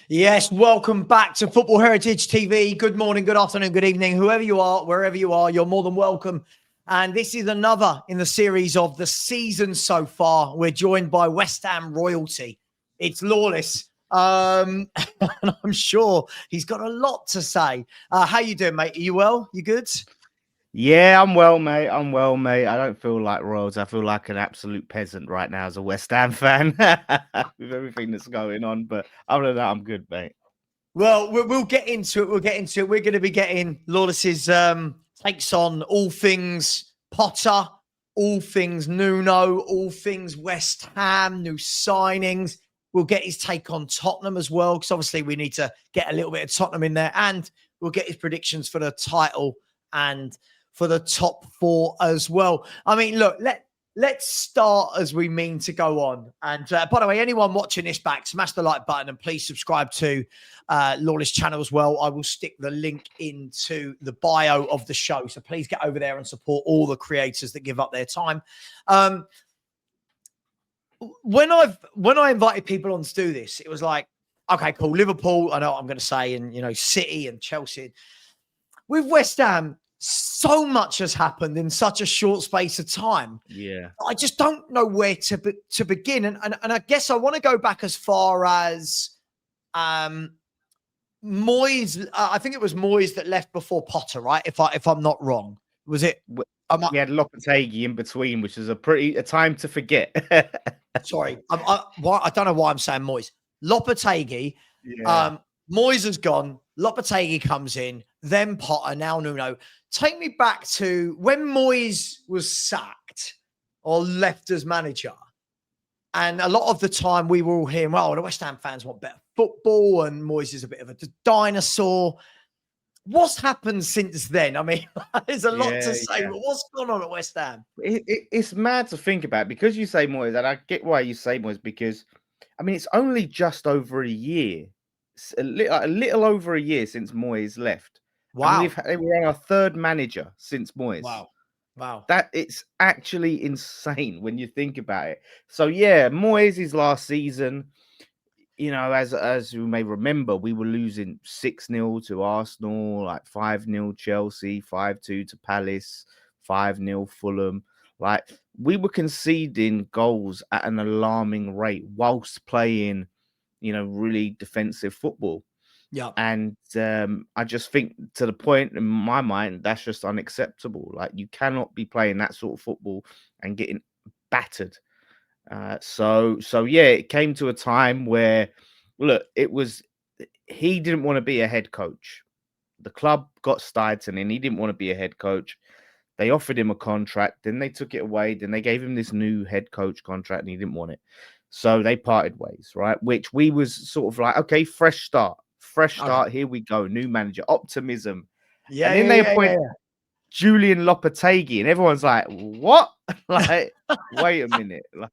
Yes, welcome back to Football Heritage TV. Good morning, good afternoon, good evening, whoever you are, wherever you are, you're more than welcome. And this is another in the series of the season so far. We're joined by West Ham royalty. It's Lawless. And I'm sure he's got a lot to say. How you doing, mate? Are you well? You good? Yeah, I'm well, mate. I don't feel like royals. I feel like an absolute peasant right now as a West Ham fan with everything that's going on. But other than that, I'm good, mate. Well, we'll get into it. We're going to be getting Lawless's takes on all things Potter, all things Nuno, all things West Ham, new signings. We'll get his take on Tottenham as well, because obviously we need to get a little bit of Tottenham in there. And we'll get his predictions for the title and for the top four as well. I mean, look, let's start as we mean to go on. And by the way, anyone watching this back, smash the like button and please subscribe to Lawless channel as well. I will stick the link into the bio of the show. So please get over there and support all the creators that give up their time. When I invited people on to do this, it was like, okay, cool. Liverpool, I know what I'm going to say, and City and Chelsea. With West Ham, so much has happened in such a short space of time. Yeah. I just don't know where to begin. And I guess I want to go back as far as Moyes. I think it was Moyes that left before Potter, right? If I'm not wrong, was it? We had Lopetegui in between, which is a time to forget. Sorry, I don't know why I'm saying Moyes. Lopetegui. Yeah. Moyes has gone. Lopetegui comes in. Then Potter. Now Nuno. Take me back to when Moyes was sacked or left as manager. And a lot of the time we were all hearing, well, the West Ham fans want better football and Moyes is a bit of a dinosaur. What's happened since then? I mean, there's a lot to say, but what's gone on at West Ham? It's mad to think about because you say Moyes, and I get why you say Moyes because, I mean, it's only just over a year, a little over a year since Moyes left. Wow. And we're on our third manager since Moyes. Wow. That it's actually insane when you think about it. So yeah, Moyes' last season, as you may remember, we were losing 6-0 to Arsenal, like 5-0 Chelsea, 5-2 to Palace, 5-0 Fulham. Like we were conceding goals at an alarming rate whilst playing, really defensive football. Yeah. And I just think to the point in my mind, that's just unacceptable. Like you cannot be playing that sort of football and getting battered. So yeah, it came to a time where, look, he didn't want to be a head coach. The club got Steidton in. He didn't want to be a head coach. They offered him a contract. Then they took it away. Then they gave him this new head coach contract and he didn't want it. So they parted ways, right? Which we was sort of like, okay, fresh start. Okay. Here we go. New manager, optimism. Yeah. And then they appoint Julian Lopetegui, and everyone's like, what? Like, wait a minute. Like,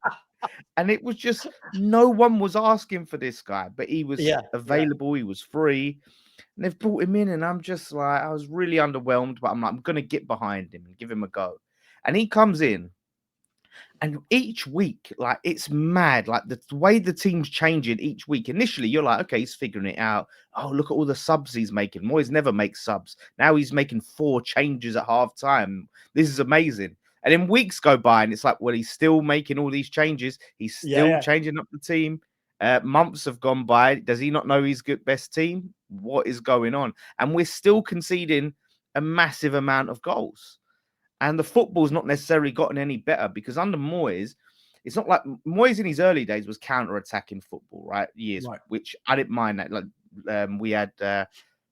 and it was just no one was asking for this guy, but he was available, he was free. And they've brought him in, and I'm just like, I was really underwhelmed, but I'm like, I'm gonna get behind him and give him a go. And he comes in. And each week, like it's mad, like the way the team's changing each week. Initially, you're like, okay, he's figuring it out. Oh, look at all the subs he's making. Moyes never makes subs. Now he's making 4 changes at half time. This is amazing. And then weeks go by, and it's like, well, he's still making all these changes. He's still changing up the team. Months have gone by. Does he not know his best team? What is going on? And we're still conceding a massive amount of goals. And the football's not necessarily gotten any better because under Moyes, it's not like Moyes in his early days was counter-attacking football, right? Which I didn't mind that. Like we had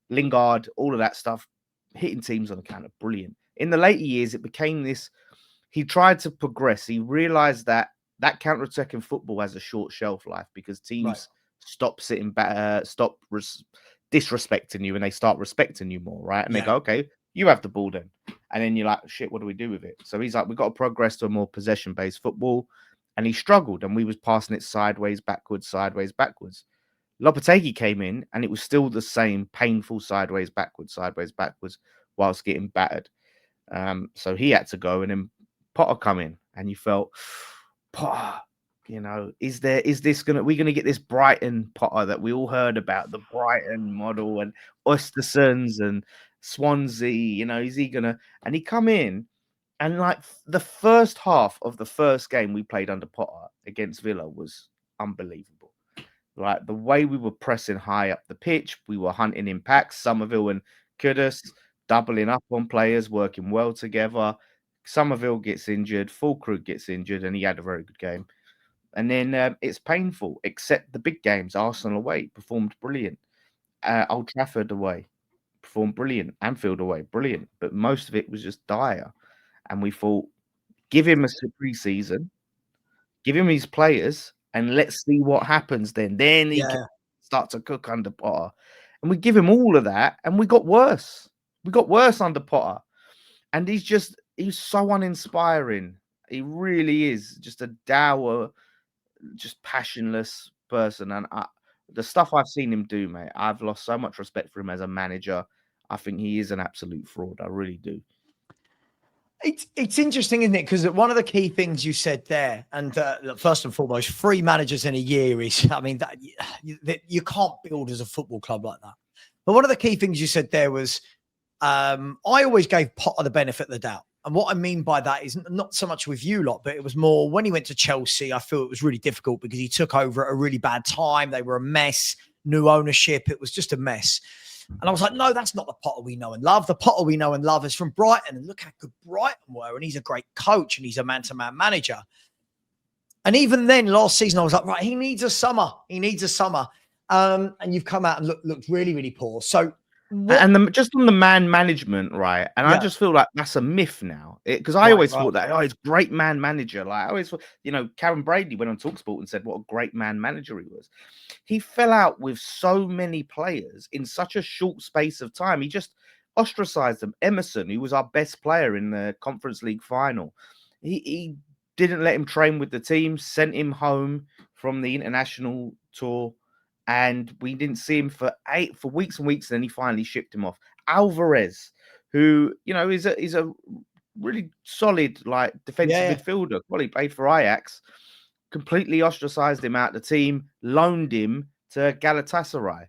Lingard, all of that stuff, hitting teams on the counter, brilliant. In the later years, it became this. He tried to progress. He realized that counter-attacking football has a short shelf life because teams stop sitting back, stop disrespecting you, and they start respecting you more, right? And they go, okay, you have the ball then. And then you're like, shit, what do we do with it? So he's like, we've got to progress to a more possession-based football. And he struggled, and we was passing it sideways, backwards. Lopetegui came in, and it was still the same painful sideways, backwards, whilst getting battered. So he had to go, and then Potter come in, and you felt, Potter, You know, is this we gonna get this Brighton Potter that we all heard about, the Brighton model and Ostersons and Swansea? You know, is he gonna? And he come in, and like the first half of the first game we played under Potter against Villa was unbelievable. Like the way we were pressing high up the pitch, we were hunting in packs. Somerville and Kudus doubling up on players, working well together. Somerville gets injured, Fulkrug gets injured, and he had a very good game. And then it's painful, except the big games. Arsenal away performed brilliant. Old Trafford away performed brilliant. Anfield away, brilliant. But most of it was just dire. And we thought, give him a pre-season, give him his players, and let's see what happens then. Then he can start to cook under Potter. And we give him all of that, and we got worse. We got worse under Potter. And he's so uninspiring. He really is just a dour, just passionless person. And the stuff I've seen him do, mate, I've lost so much respect for him as a manager. I think he is an absolute fraud. I really do. It's interesting, isn't it? Because one of the key things you said there, and first and foremost, 3 managers in a year is, I mean, that you can't build as a football club like that. But one of the key things you said there was, I always gave Potter the benefit of the doubt. And what I mean by that is not so much with you lot, but it was more when he went to Chelsea, I feel it was really difficult because he took over at a really bad time. They were a mess, new ownership. It was just a mess. And I was like, no, that's not the Potter we know and love. The Potter we know and love is from Brighton. And look how good Brighton were. And he's a great coach and he's a man-to-man manager. And even then, last season, I was like, right, he needs a summer. He needs a summer. And you've come out and looked really, really poor. So just on the man management, right? And I just feel like that's a myth now. Because I always thought that, he's a great man manager. Like I always thought, Karen Brady went on TalkSport and said what a great man manager he was. He fell out with so many players in such a short space of time. He just ostracized them. Emerson, who was our best player in the Conference League final, he didn't let him train with the team, sent him home from the international tour. And we didn't see him for weeks and weeks. And then he finally shipped him off. Alvarez, who is a really solid like defensive midfielder. Well, he played for Ajax. Completely ostracized him out the team. Loaned him to Galatasaray.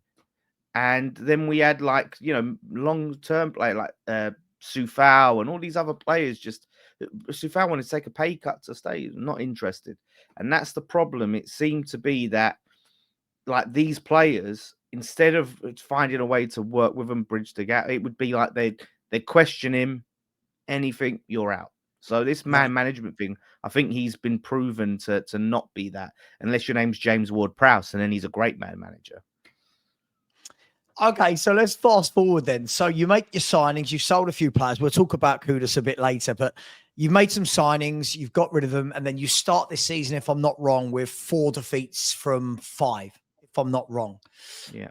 And then we had long term play like Sufal and all these other players. Just Sufal wanted to take a pay cut to stay. Not interested. And that's the problem. It seemed to be that. Like these players, instead of finding a way to work with them, bridge the gap, it would be like they question him. Anything, you're out. So this man management thing, I think he's been proven to not be that, unless your name's James Ward-Prowse, and then he's a great man manager. Okay, so let's fast forward then. So you make your signings, you've sold a few players. We'll talk about Kudus a bit later, but you've made some signings, you've got rid of them, and then you start this season, if I'm not wrong, with 4 defeats from 5. If I'm not wrong. Yeah.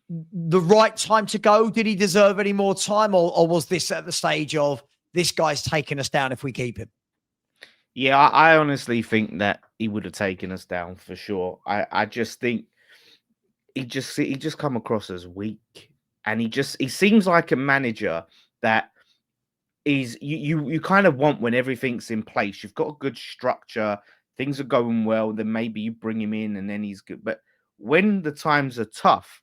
The right time to go? Did he deserve any more time, or was this at the stage of this guy's taking us down if we keep him? Yeah, I honestly think that he would have taken us down for sure. I just think he just come across as weak, and he seems like a manager that is you kind of want when everything's in place. You've got a good structure. Things are going well, then maybe you bring him in and then he's good. But when the times are tough,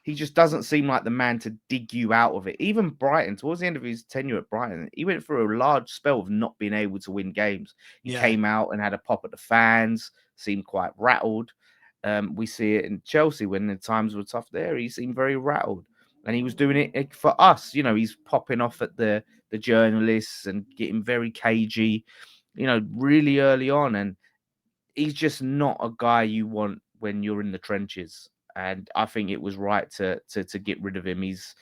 he just doesn't seem like the man to dig you out of it. Even Brighton, towards the end of his tenure at Brighton, he went through a large spell of not being able to win games. He came out and had a pop at the fans, seemed quite rattled. We see it in Chelsea when the times were tough there. He seemed very rattled. And he was doing it for us. He's popping off at the journalists and getting very cagey, really early on. And he's just not a guy you want when you're in the trenches. And I think it was right to get rid of him. He's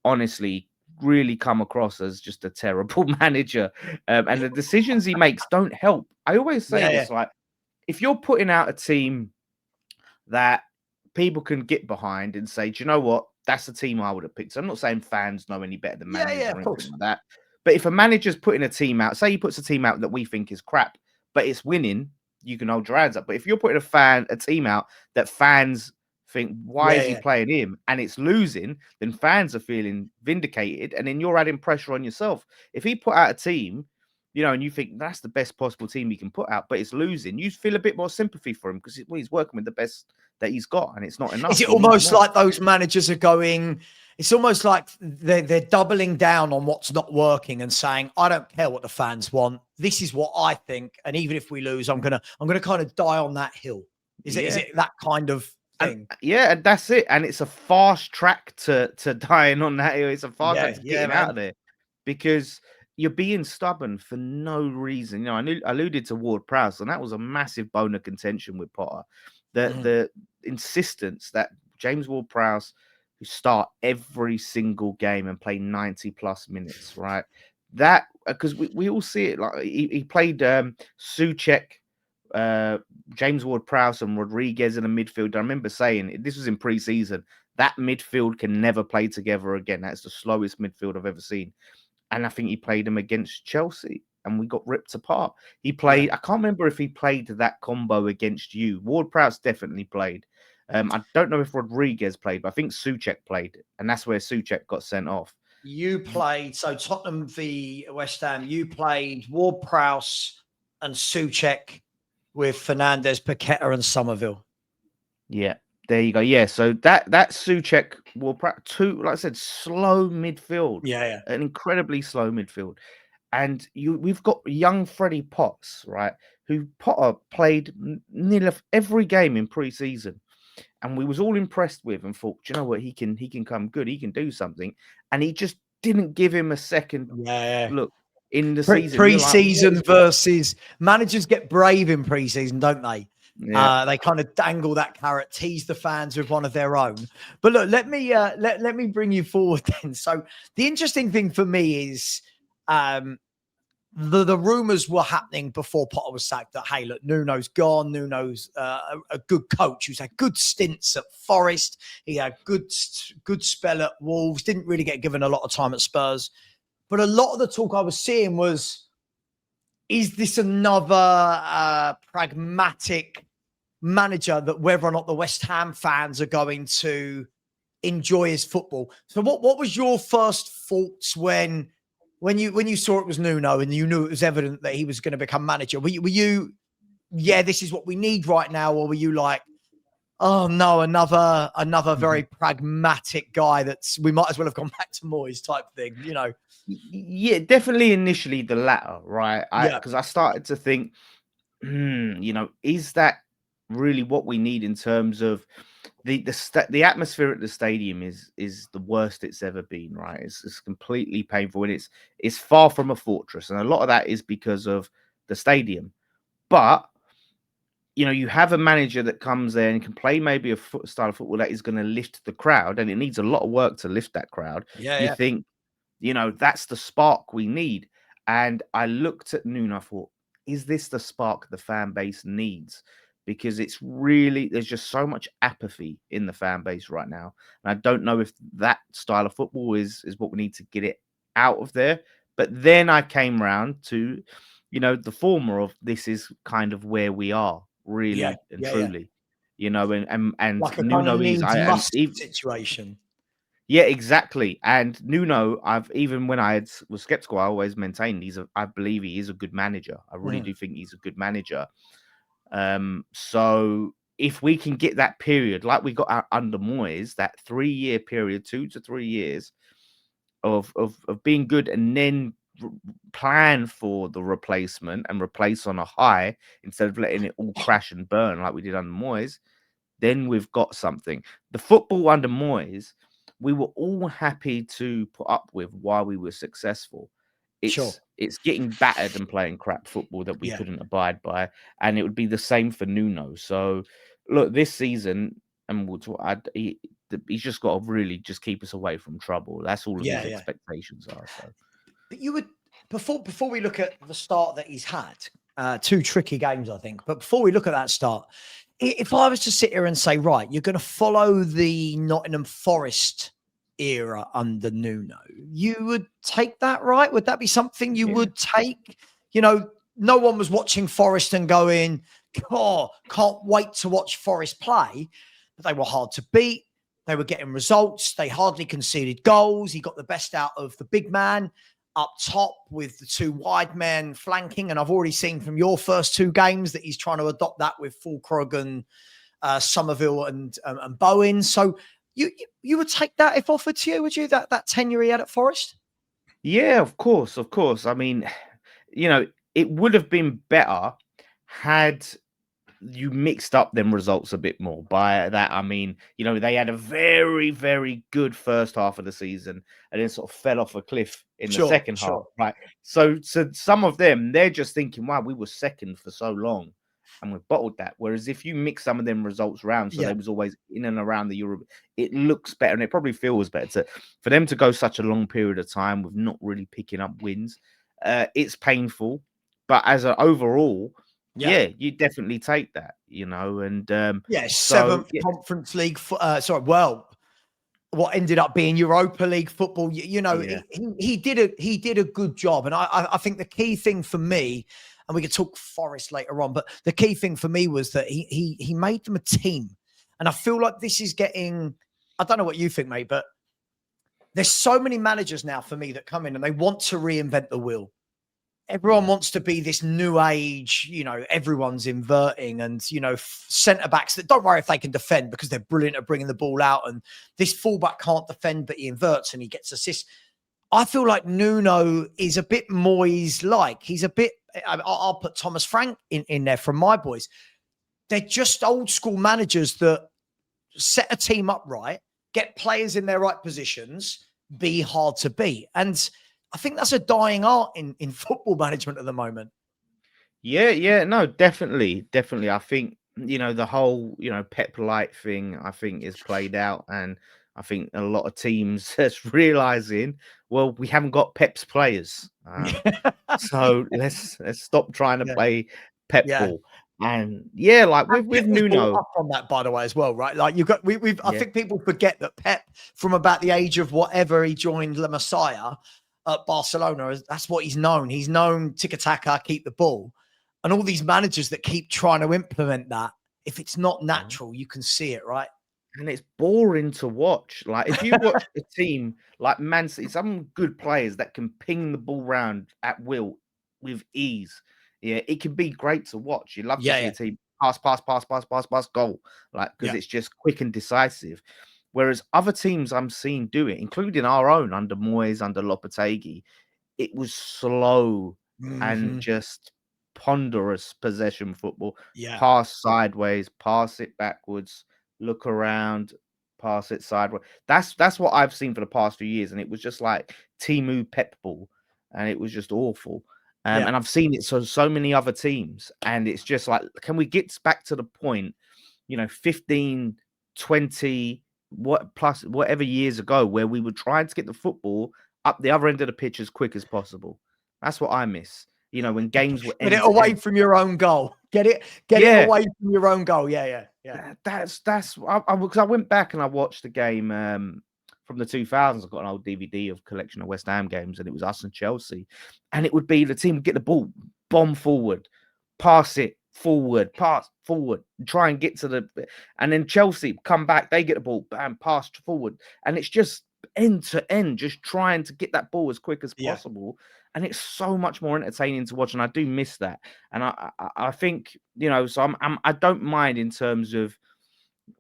honestly really come across as just a terrible manager. And the decisions he makes don't help. I always say this, like, if you're putting out a team that people can get behind and say, do you know what? That's the team I would have picked. So I'm not saying fans know any better than managers or anything like that. But if a manager's putting a team out, say he puts a team out that we think is crap, but it's winning, you can hold your hands up. But if you're putting a team out that fans think, why is he playing him? And it's losing, then fans are feeling vindicated. And then you're adding pressure on yourself. If he put out a team you know, and you think that's the best possible team he can put out, but it's losing. You feel a bit more sympathy for him because he's working with the best that he's got, and it's not enough. Is it He needs almost more. like those managers are going? It's almost like they're doubling down on what's not working and saying, "I don't care what the fans want. This is what I think, and even if we lose, I'm gonna kind of die on that hill." Is it that kind of thing? And that's it. And it's a fast track to dying on that hill. It's a fast track to getting out of there because you're being stubborn for no reason. You know, I alluded to Ward-Prowse, and that was a massive bone of contention with Potter. The insistence that James Ward-Prowse who start every single game and play 90+ minutes, right? That because we all see it. Like he played Souček, James Ward-Prowse and Rodriguez in the midfield. I remember saying this was in pre-season. That midfield can never play together again. That's the slowest midfield I've ever seen. And I think he played him against Chelsea and we got ripped apart. He played, I can't remember if he played that combo against you. Ward-Prowse definitely played. I don't know if Rodriguez played, but I think Souček played. And that's where Souček got sent off. You played, so Tottenham v West Ham, you played Ward-Prowse and Souček with Fernandes, Paqueta and Somerville. Yeah. There you go. Yeah, so that Souček will like I said, slow midfield. Yeah, an incredibly slow midfield, and we've got young Freddie Potts, right? Who Potter played nearly every game in pre-season, and we was all impressed with and thought, you know what, he can come good, he can do something, and he just didn't give him a second look in the season. Pre-season versus managers get brave in pre-season, don't they? Yeah. They kind of dangle that carrot, tease the fans with one of their own. But look, let me bring you forward then. So the interesting thing for me is the rumors were happening before Potter was sacked that, hey, look, Nuno's gone. Nuno's a good coach who's had good stints at Forest. He had good spell at Wolves. Didn't really get given a lot of time at Spurs. But a lot of the talk I was seeing was, is this another pragmatic manager that whether or not the West Ham fans are going to enjoy his football? So what was your first thoughts when you saw it was Nuno and you knew it was evident that he was going to become manager? Were you, this is what we need right now? Or were you like, oh no, another very pragmatic guy we might as well have gone back to Moyes type thing, you know? Yeah, definitely initially the latter, right? Because I started to think, you know, is that really what we need in terms of the atmosphere at the stadium is the worst it's ever been, right? It's completely painful, and it's far from a fortress, and a lot of that is because of the stadium. But you know, you have a manager that comes there and can play maybe a style of football that is going to lift the crowd, and it needs a lot of work to lift that crowd. You think, you know, that's the spark we need. And I looked at Nuno, I thought, is this the spark the fan base needs? Because it's really, there's just so much apathy in the fan base right now. And I don't know if that style of football is what we need to get it out of there. But then I came round to, you know, the former of this is kind of where we are, really and truly. You know, and like a Nuno kind of is situation. Yeah, exactly. And Nuno, even when I was skeptical, I always maintained I believe he is a good manager. I really do think he's a good manager. So if we can get that period, like we got under Moyes, that 3-year period, 2 to 3 years of being good, and then plan for the replacement and replace on a high instead of letting it all crash and burn like we did under Moyes, then we've got something. The football under Moyes, we were all happy to put up with while we were successful. It's getting battered and playing crap football that we couldn't abide by, and it would be the same for Nuno. So, look, this season, and he's just got to really just keep us away from trouble. That's all of his expectations are. So, but you would before we look at the start that he's had, 2 tricky games, I think. But before we look at that start, if I was to sit here and say, right, you're going to follow the Nottingham Forest era under Nuno, you would take that, right? Would that be something you would take? You know, no one was watching Forest and going, oh, can't wait to watch Forest play. But they were hard to beat. They were getting results. They hardly conceded goals. He got the best out of the big man. up top with the two wide men flanking. And I've already seen from your first two games that he's trying to adopt that with Fulkrug and Somerville and Bowen. So you would take that if offered to you, would you? That tenure he had at Forest? Yeah, of course, of course. I mean, it would have been better had you mixed up them results a bit more. By that, I mean, they had a very, very good first half of the season and then sort of fell off a cliff in the second half, right? So some of them, they're just thinking, wow, we were second for so long and we bottled that. Whereas if you mix some of them results around, so they was always in and around the Europe, it looks better and it probably feels better. For them to go such a long period of time with not really picking up wins, it's painful. But as an overall, yeah, you definitely take that, and seventh Conference League. What ended up being Europa League football. He did a good job, and I think the key thing for me, and we could talk Forest later on, but the key thing for me was that he made them a team, and I feel like this is getting. I don't know what you think, mate, but there's so many managers now for me that come in and they want to reinvent the wheel. Everyone wants to be this new age, everyone's inverting and, centre backs that don't worry if they can defend because they're brilliant at bringing the ball out. And this fullback can't defend, but he inverts and he gets assists. I feel like Nuno is a bit Moyes-like. He's a bit, I'll put Thomas Frank in there from my boys. They're just old school managers that set a team up right, get players in their right positions, be hard to beat. And I think that's a dying art in football management at the moment. Yeah, no, definitely. I think, the whole, Pep Light thing, I think is played out. And I think a lot of teams is realizing, well, we haven't got Pep's players. So let's stop trying to play Pep ball. And like with Nuno up on that, by the way, as well, right? Like you've got, I think people forget that Pep, from about the age of whatever he joined La Masia at Barcelona, that's what he's known. He's known tiki-taka, keep the ball. And all these managers that keep trying to implement that, if it's not natural, you can see it, right? And it's boring to watch. Like if you watch a team like Man City, some good players that can ping the ball round at will with ease. Yeah, it can be great to watch. You love to see a team pass, goal. Like, because it's just quick and decisive. Whereas other teams I'm seeing do it, including our own under Moyes, under Lopetegui, it was slow and just ponderous possession football. Pass sideways, pass it backwards, look around, pass it sideways. That's what I've seen for the past few years, and it was just like Timu Pep ball, and it was just awful. And I've seen it so many other teams, and it's just like, can we get back to the point, 15, 20 whatever years ago, where we were trying to get the football up the other end of the pitch as quick as possible. That's what I miss. When games were get it away from your own goal. Get it away from your own goal. Yeah. That's because I went back and I watched the game from the 2000s. I've got an old DVD of collection of West Ham games, and it was us and Chelsea, and it would be the team would get the ball, bomb forward, pass it forward, pass forward, try and get to the, and then Chelsea come back, they get the ball, bam, pass forward, and it's just end to end, just trying to get that ball as quick as possible, and it's so much more entertaining to watch, and I do miss that, and I think so I don't mind in terms of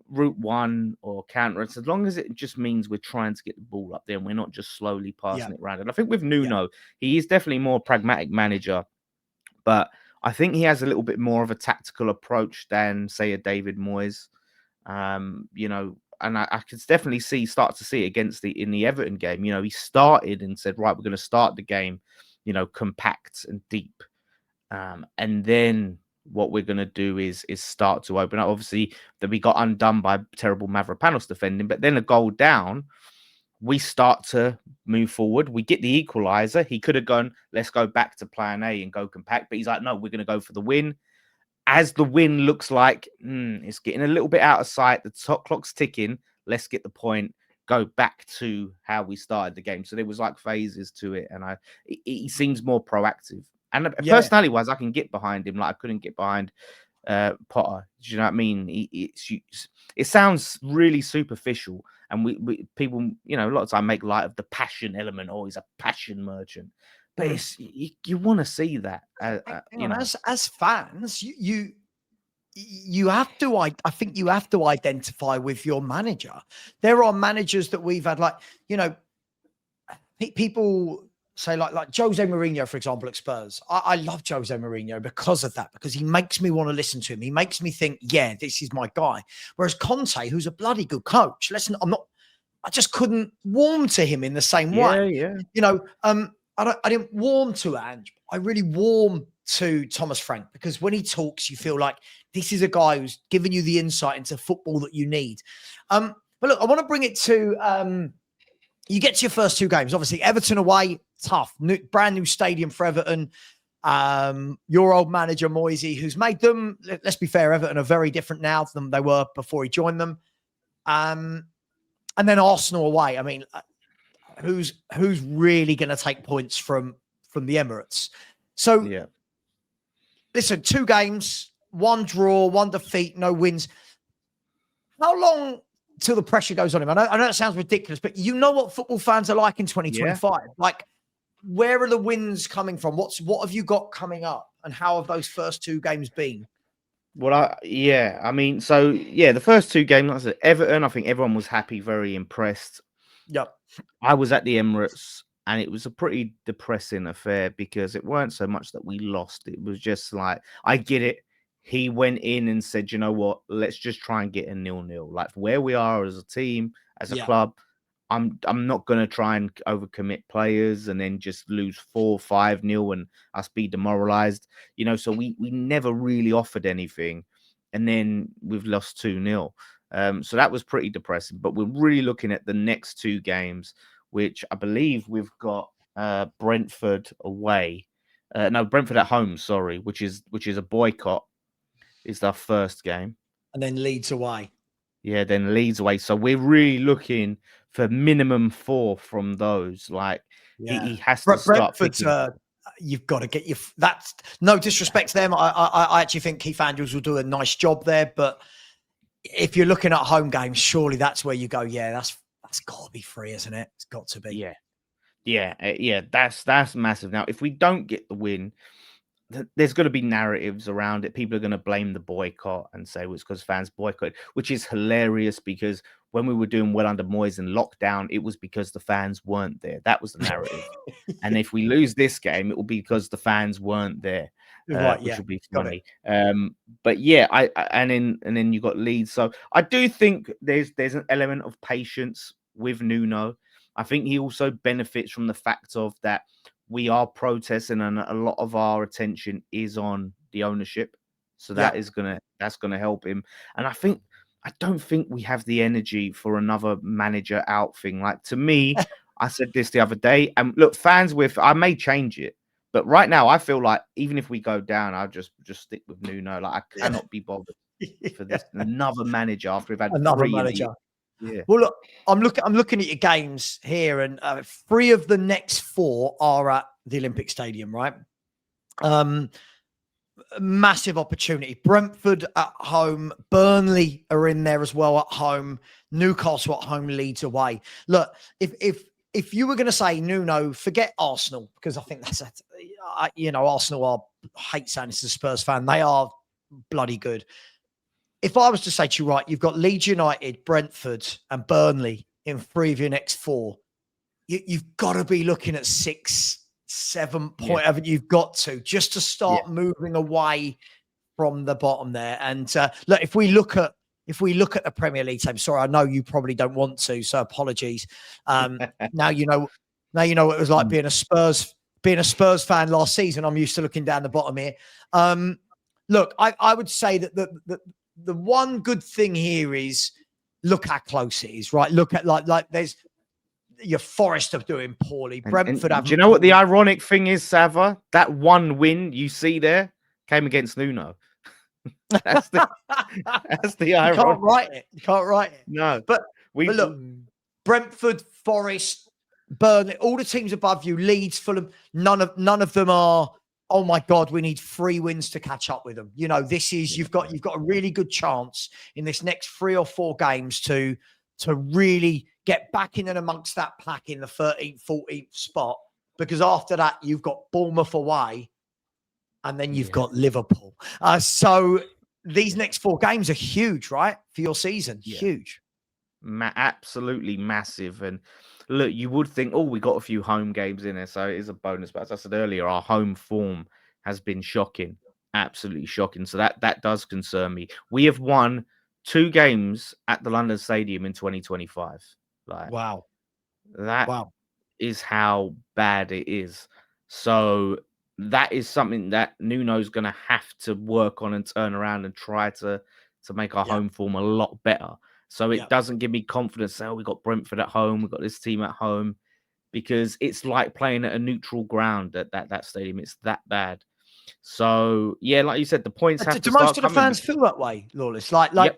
route one or counter, as long as it just means we're trying to get the ball up there and we're not just slowly passing it around. And I think with Nuno, he is definitely more pragmatic manager, but I think he has a little bit more of a tactical approach than, say, a David Moyes. And I could definitely start to see it in the Everton game. He started and said, right, we're going to start the game, compact and deep. And then what we're going to do is start to open up. Obviously, that we got undone by terrible Mavropanos defending, but then a goal down, we start to move forward. We get the equalizer. He could have gone, let's go back to plan A and go compact. But he's like, no, we're going to go for the win. As the win looks like it's getting a little bit out of sight, the top clock's ticking. Let's get the point. Go back to how we started the game. So there was like phases to it. And he seems more proactive. And personality-wise, I can get behind him. Like I couldn't get behind Potter. Do you know what I mean? It sounds really superficial. And we people, you know, a lot of time make light of the passion element. Oh, he's a passion merchant, but it's you want to see that. You know, as fans, you have to. I think you have to identify with your manager. There are managers that we've had, like, you know, people say like Jose Mourinho, for example, at Spurs. I love Jose Mourinho because of that, because he makes me want to listen to him. He makes me think, yeah, this is my guy. Whereas Conte, who's a bloody good coach, I just couldn't warm to him in the same way. Yeah. You know, I didn't warm to Ange. I really warm to Thomas Frank, because when he talks, you feel like this is a guy who's giving you the insight into football that you need. But look, I want to bring it to you get to your first two games. Obviously, Everton away, tough. Brand new stadium for Everton. Your old manager, Moisey, who's made them, let's be fair, Everton are very different now than they were before he joined them. And then Arsenal away. I mean, who's really going to take points from the Emirates? So, yeah. Listen, 2 games, 1 draw, 1 defeat, no wins. How long till the pressure goes on him? I know it sounds ridiculous, but you know what football fans are like in 2025. Yeah. Like, where are the wins coming from? What have you got coming up, and how have those first 2 games been? Well, the first 2 games, like I said, Everton, I think everyone was happy, very impressed. Yep. I was at the Emirates, and it was a pretty depressing affair, because it weren't so much that we lost. It was just like, I get it. He went in and said, you know what, let's just try and get a 0-0. Like, where we are as a team, as a club, I'm not going to try and overcommit players and then just lose 4-5-0 and us be demoralized. You know, so we never really offered anything. And then we've lost 2-0. So that was pretty depressing. But we're really looking at the next 2 games, which I believe we've got Brentford away. Brentford at home, sorry, which is a boycott. Is our first game. And then Leeds away. Yeah, then Leeds away. So we're really looking for minimum 4 from those. Like, he has to start picking. You've got to get your... That's no disrespect to them. I actually think Keith Andrews will do a nice job there. But if you're looking at home games, surely that's where you go, yeah, that's got to be 3, isn't it? It's got to be. Yeah. That's massive. Now, if we don't get the win, there's going to be narratives around it. People are going to blame the boycott and say, well, it's because fans boycott, which is hilarious, because when we were doing well under Moyes in lockdown, it was because the fans weren't there. That was the narrative. And if we lose this game, it will be because the fans weren't there, which will be funny. But yeah, and then you got Leeds. So I do think there's an element of patience with Nuno. I think he also benefits from the fact of that we are protesting, and a lot of our attention is on the ownership. So that's gonna help him. And I don't think we have the energy for another manager out thing. Like, to me, I said this the other day, and look, fans, I may change it, but right now I feel like even if we go down, I'll just stick with Nuno. Like, I cannot be bothered for this another manager after we've had another manager. Yeah. Well, look, I'm looking at your games here, and 3 of the next 4 are at the Olympic Stadium, right? Massive opportunity. Brentford at home, Burnley are in there as well at home, Newcastle at home, Leeds away. Look, if you were going to say Nuno, forget Arsenal, because I think that's Arsenal I hate saying this as a Spurs fan, they are bloody good. If I was to say to you, right, you've got Leeds United, Brentford, and Burnley in 3 of your next 4, you've got to be looking at 6, 7 point. Haven't you've got to, just to start moving away from the bottom there. And look, if we look at the Premier League team, sorry, I know you probably don't want to, so apologies. Now you know what it was like being a Spurs fan last season. I'm used to looking down the bottom here. Look, I would say that the one good thing here is look how close it is, right? Look at like there's your Forest are doing poorly. Brentford do you know what the ironic thing is, Savva? That one win you see there came against Nuno. That's the irony. You can't write it. No. But look, Brentford, Forest, Burnley, all the teams above you, Leeds, Fulham, none of them are, oh my God, we need 3 wins to catch up with them. You know, this is you've got a really good chance in this next 3 or 4 games to to really get back in and amongst that pack in the 13th, 14th spot, because after that, you've got Bournemouth away and then you've got Liverpool. So these next 4 games are huge, right? For your season. Huge. Absolutely massive. And look, you would think, oh, we got a few home games in there, so it is a bonus. But as I said earlier, our home form has been shocking, absolutely shocking. So that does concern me. We have won 2 games at the London Stadium in 2025. Like, wow, that is how bad it is. So that is something that Nuno's going to have to work on and turn around and try to make our home form a lot better. So it doesn't give me confidence. Oh, we got Brentford at home. We've got this team at home, because it's like playing at a neutral ground at that stadium. It's that bad. So, yeah, like you said, the points have to do start most of the fans feel that way, Lawless? Like, I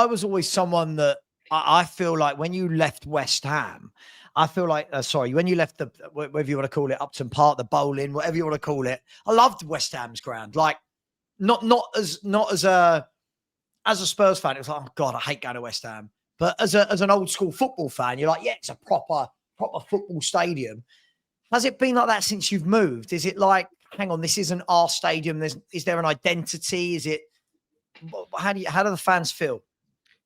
was always someone that I feel like when you left West Ham, I feel like, when you left whatever you want to call it, Upton Park, the bowling, whatever you want to call it, I loved West Ham's ground. Like, not as a Spurs fan, it was like, oh God, I hate going to West Ham. But as an old school football fan, you're like, yeah, it's a proper football stadium. Has it been like that since you've moved? Is it like, hang on, this isn't our stadium? Is there an identity? Is it? How do the fans feel?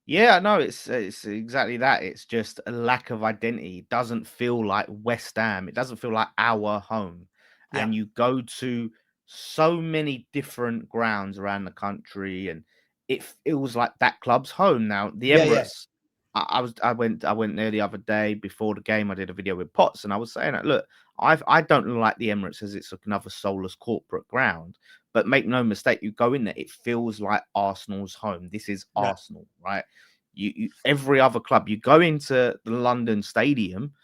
Yeah, no, it's exactly that. It's just a lack of identity. It doesn't feel like West Ham. It doesn't feel like our home. Yeah. And you go to so many different grounds around the country, and it feels like that club's home now. The Emirates. I went there the other day before the game. I did a video with Potts, and I was saying that, look, I don't like the Emirates as it's another soulless corporate ground. But make no mistake, you go in there, it feels like Arsenal's home. This is Arsenal, right? You every other club, you go into the London Stadium,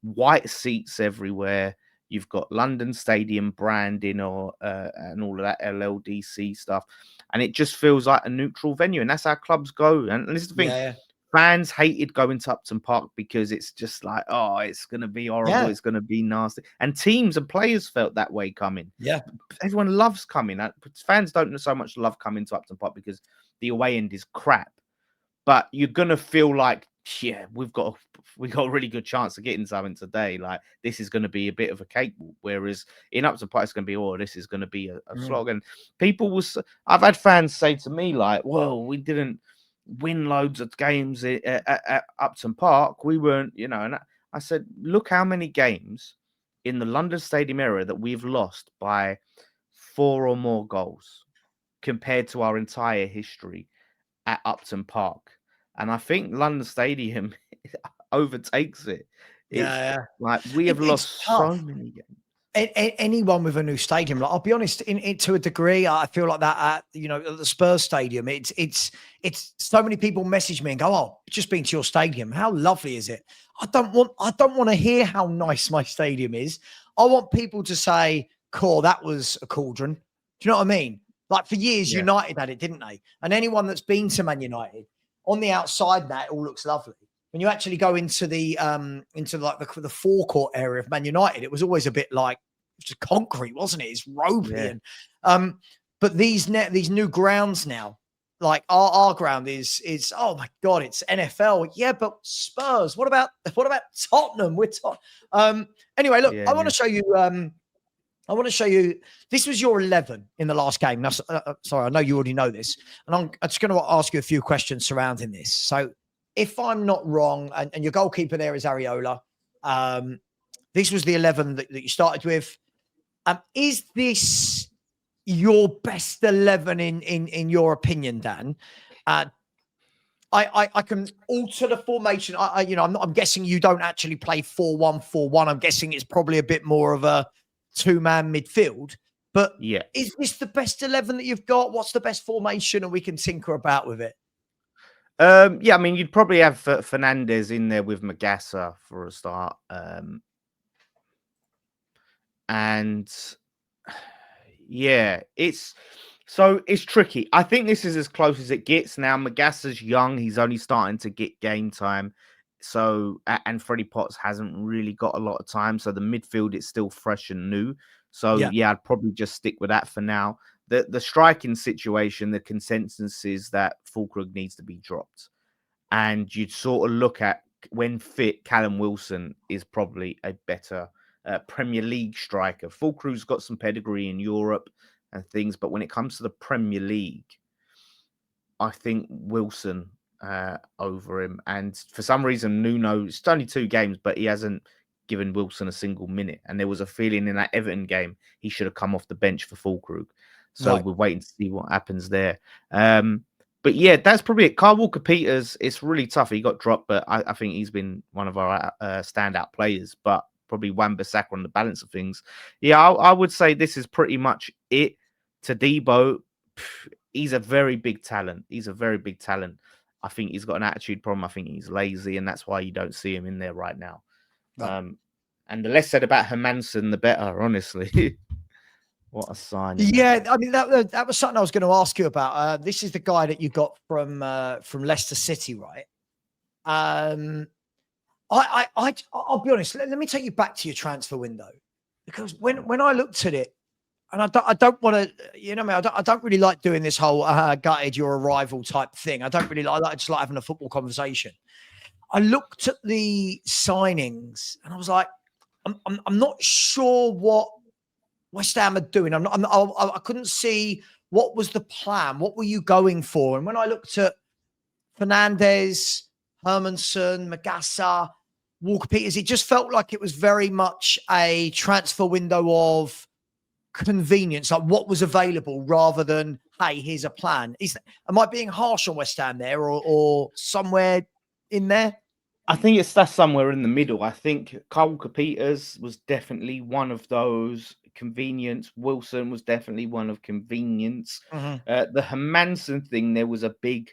white seats everywhere. You've got London Stadium branding and all of that LLDC stuff, and it just feels like a neutral venue. And that's how clubs go. And this is the thing. Fans hated going to Upton Park because it's just like, oh, it's going to be horrible. It's going to be nasty. And teams and players felt that way coming. Yeah. Everyone loves coming. Fans don't so much love coming to Upton Park because the away end is crap. But you're going to feel like, yeah, we've got a really good chance of getting something today. Like, this is going to be a bit of a cake. Whereas in Upton Park, it's going to be, oh, this is going to be a slog. And I've had fans say to me, like, well, we didn't win loads of games at Upton Park. We weren't, and I said, look how many games in the London Stadium area that we've lost by 4 or more goals compared to our entire history at Upton Park. And I think London Stadium overtakes it. Like, we have lost so many games. Anyone with a new stadium, like, I'll be honest, to a degree, I feel like that at the Spurs stadium. It's so many people message me and go, "Oh, just been to your stadium. How lovely is it?" I don't want to hear how nice my stadium is. I want people to say, "Cool, that was a cauldron." Do you know what I mean? Like, for years, United had it, didn't they? And anyone that's been to Man United, on the outside, that it all looks lovely. When you actually go into the forecourt area of Man United, it was always a bit like just concrete, wasn't it? It's ropey. And but these new grounds now, like our ground is oh my God, it's NFL. Yeah, but Spurs. What about Tottenham? We're anyway, look, I want to show you. I want to show you. This was your 11 in the last game. Now, sorry, I know you already know this, and I'm just going to ask you a few questions surrounding this. So, if I'm not wrong, and your goalkeeper there is Areola, this was the 11 that you started with. Is this your best 11 in your opinion, Dan? I can alter the formation. I'm guessing you don't actually play 4-1-4-1. I'm guessing it's probably a bit more of a 2-man midfield. But is this the best 11 that you've got? What's the best formation? And we can tinker about with it. Yeah, I mean, you'd probably have Fernandez in there with Magassa for a start. And yeah, it's tricky. I think this is as close as it gets now. Magassa's young. He's only starting to get game time. So, and Freddie Potts hasn't really got a lot of time. So the midfield is still fresh and new. So yeah, I'd probably just stick with that for now. The striking situation, the consensus is that Fulkrug needs to be dropped. and you'd sort of look at when fit, Callum Wilson is probably a better Premier League striker. Fulcrew's got some pedigree in Europe and things, but when it comes to the Premier League, I think Wilson over him. And for some reason, Nuno, it's only 2 games, but he hasn't given Wilson a single minute. And there was a feeling in that Everton game he should have come off the bench for Fulcrew. So we're waiting to see what happens there. But yeah, that's probably it. Kyle Walker-Peters, it's really tough. He got dropped, but I think he's been one of our standout players. But probably Wan-Bissaka on the balance of things. Yeah, I would say this is pretty much it. Todibo, he's a very big talent. He's a very big talent. I think he's got an attitude problem. I think he's lazy, and that's why you don't see him in there right now. Right. And the less said about Hermansen, the better, honestly. What a sign. Yeah, I mean, that was something I was going to ask you about. This is the guy that you got from Leicester City, right? I'll be honest. Let me take you back to your transfer window, because when I looked at it, and I don't want to, you know, I don't really like doing this whole gutted your arrival type thing. I don't really like. I just like having a football conversation. I looked at the signings and I was like, I'm not sure what West Ham are doing. I couldn't see what was the plan. What were you going for? And when I looked at Fernandes, Hermansen, Magassa, Walker-Peters, it just felt like it was very much a transfer window of convenience, like what was available, rather than, hey, here's a plan. Am I being harsh on West Ham there, or somewhere in there? I think that's somewhere in the middle. I think Kyle Walker-Peters was definitely one of those convenience. Wilson was definitely one of convenience. The Hermansen thing, there was a bit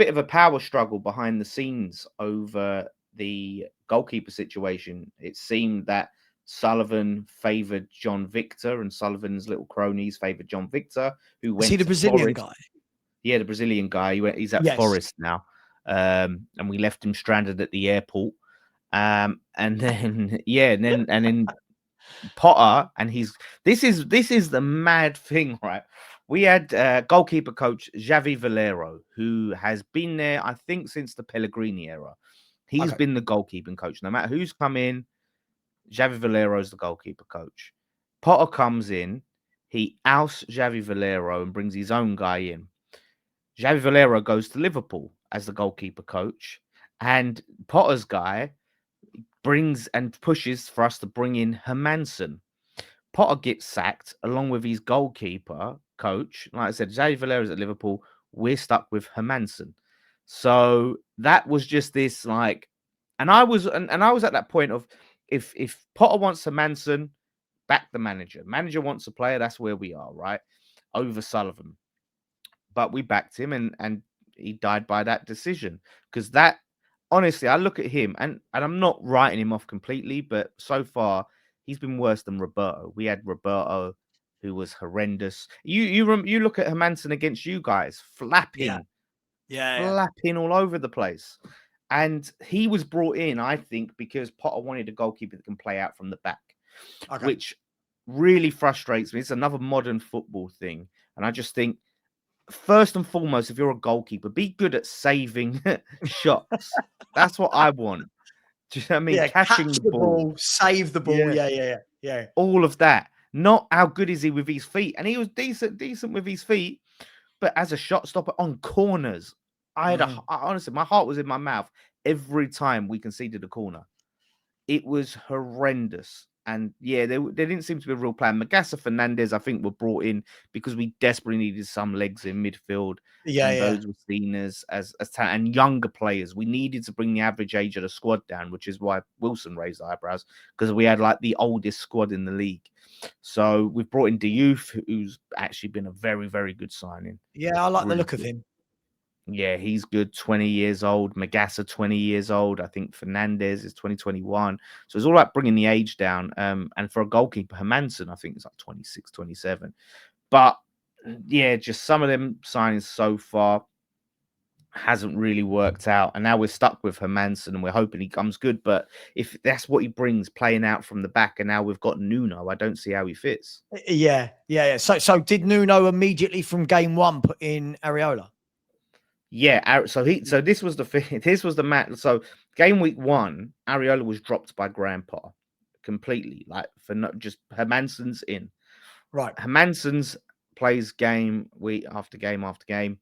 of a power struggle behind the scenes over the goalkeeper situation. It seemed that Sullivan favoured John Victor, and Sullivan's little cronies favoured John Victor, who went. Is he the Brazilian guy? Yeah, the Brazilian guy. He's at Forest now. And we left him stranded at the airport. And then Potter, and this is the mad thing, right? We had goalkeeper coach Javi Valero, who has been there, I think, since the Pellegrini era. He's been the goalkeeping coach. No matter who's come in, Javi Valero is the goalkeeper coach. Potter comes in, he ousts Javi Valero and brings his own guy in. Javi Valero goes to Liverpool as the goalkeeper coach, and Potter's guy brings and pushes for us to bring in Hermansen. Potter gets sacked along with his goalkeeper coach. Like I said, Javi Valero's at Liverpool. We're stuck with Hermansen. So that was just this and I was at that point of, if Potter wants Hermansen, back the manager. Manager wants a player, that's where we are, right? Over Sullivan. But we backed him, and he died by that decision. Because that, honestly, I look at him, and I'm not writing him off completely, but so far, he's been worse than Roberto. We had Roberto, who was horrendous. You look at Hermansen against you guys, flapping all over the place. And he was brought in, I think, because Potter wanted a goalkeeper that can play out from the back, which really frustrates me. It's another modern football thing. And I just think, first and foremost, if you're a goalkeeper, be good at saving shots. That's what I want. Do you know what I mean? Yeah, catching the ball, save the ball. Yeah. All of that. Not how good is he with his feet. And he was decent with his feet, but as a shot stopper on corners, honestly, my heart was in my mouth every time we conceded a corner. It was horrendous. And yeah, there didn't seem to be a real plan. Magassa, Fernandes, I think, were brought in because we desperately needed some legs in midfield. Those were seen as talent, and younger players. We needed to bring the average age of the squad down, which is why Wilson raised eyebrows, because we had the oldest squad in the league. So we've brought in Diouf, who's actually been a very, very good signing. Yeah, I like the look of him. Yeah, he's good. 20 years old. Magassa, 20 years old. I think Fernandes is 2021. So it's all about bringing the age down. And for a goalkeeper, Hermansen, I think it's 26, 27. But yeah, just some of them signings so far hasn't really worked out. And now we're stuck with Hermansen, and we're hoping he comes good. But if that's what he brings, playing out from the back, and now we've got Nuno, I don't see how he fits. Yeah. So did Nuno immediately from game one put in Areola? Yeah, so this was the thing. This was the match. So game week 1, Areola was dropped by Grandpa completely, like for not just Hermansen's in. Right. Hermansen's plays game week after game after game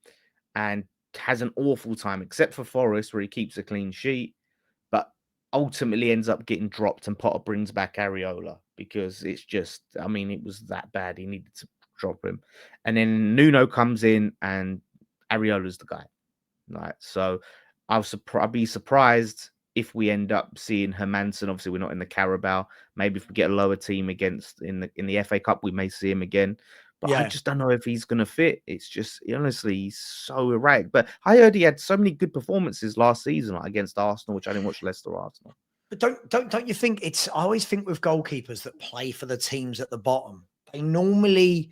and has an awful time, except for Forest, where he keeps a clean sheet, but ultimately ends up getting dropped, and Potter brings back Areola because it's just, I mean, it was that bad. He needed to drop him. And then Nuno comes in and Areola's the guy. Right. So I'd be surprised if we end up seeing Hermansen. Obviously, we're not in the Carabao. Maybe if we get a lower team against in the FA Cup, we may see him again. But I just don't know if he's going to fit. It's just, honestly, he's so erratic. But I heard he had so many good performances last season, like against Arsenal, which I didn't watch Leicester Arsenal. But don't you think it's? I always think with goalkeepers that play for the teams at the bottom, they normally,